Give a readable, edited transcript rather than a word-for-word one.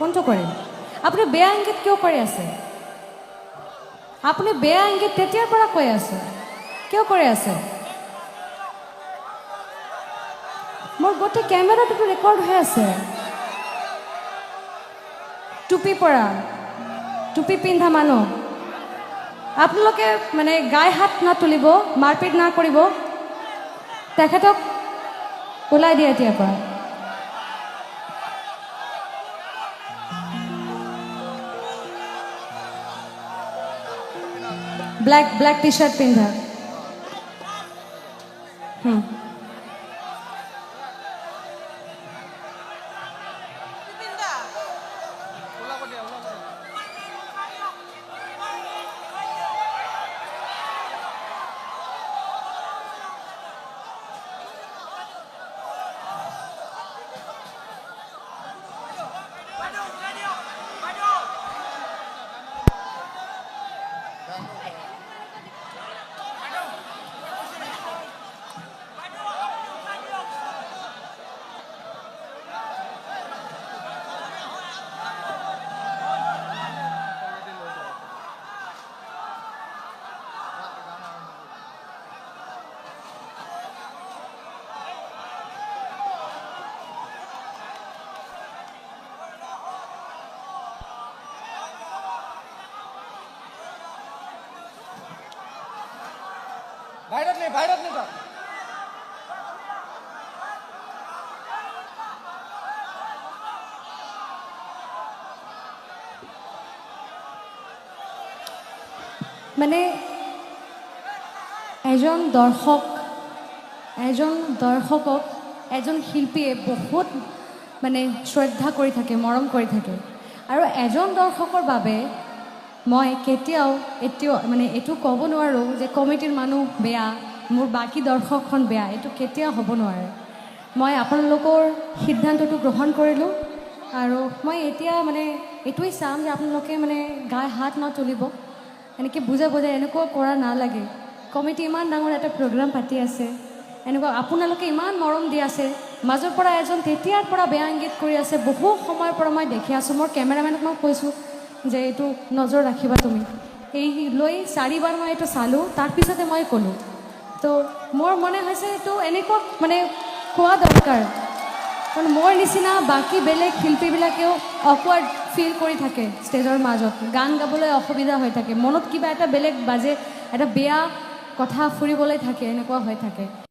বন্ধ কৰেন। আপনি বেয়া ইংগিত কিয় কৰি আছে? আপুনি বেয়া ইংগিত তেতিয়াৰ পৰা কৈ আছে, কিয় কৰি আছে? মোৰ গোটেই কেমেৰাটোতো ৰেকৰ্ড হৈ আছে। টুপি পৰা, টুপি পিন্ধা মানুহ, আপোনালোকে মানে গায়ে হাত তুলিব, মাৰপিট কৰিব। তেখেতক ওলাই দিয়ে এতিয়াৰ পৰা। ব্লেক টি শাৰ্ট পিন্ধা। ভাইৰাত নেই তো। মানে এজন দৰ্শকক এজন শিল্পীয়ে বহুত মানে শ্ৰদ্ধা কৰি থাকে, মৰম কৰি থাকে। আৰু এজন দৰ্শকৰ বাবে মই এতিয়াও মানে এইটো ক'ব নোৱাৰোঁ যে কমিটিৰ মানুহ বেয়া, মোৰ বাকী দৰ্শকখন বেয়া, এইটো কেতিয়াও হ'ব নোৱাৰে। মই আপোনালোকৰ সিদ্ধান্তটো গ্ৰহণ কৰিলোঁ আৰু মই এতিয়া মানে এইটোৱেই চাম যে আপোনালোকে মানে গায়ে হাত তুলিব, এনেকৈ বুজাই এনেকুৱা কৰা নালাগে। কমিটি ইমান ডাঙৰ এটা প্ৰগ্ৰাম পাতি আছে, এনেকুৱা আপোনালোকে ইমান মৰম দি আছে, মাজৰ পৰা এজন তেতিয়াৰ পৰা বেয়া ইংগিত কৰি আছে। বহু সময়ৰ পৰা মই দেখি আছোঁ, মোৰ কেমেৰামেনক মই কৈছোঁ যে এইটো নজৰ ৰাখিবা তুমি। এই লৈ 4 বাৰ মই এইটো চালোঁ, তাৰপিছতে মই ক'লোঁ। তো মোৰ মনে হৈছে এইটো এনেকুৱা মানে কোৱা দৰকাৰ, কাৰণ মোৰ নিচিনা বাকী বেলেগ শিল্পীবিলাকেও অকৱাৰ্ড ফিল কৰি থাকে ষ্টেজৰ মাজত, গান গাবলৈ অসুবিধা হৈ থাকে, মনত কিবা এটা বেলেগ বাজে, এটা বেয়া কথা ফুৰিবলৈ থাকে, এনেকুৱা হৈ থাকে।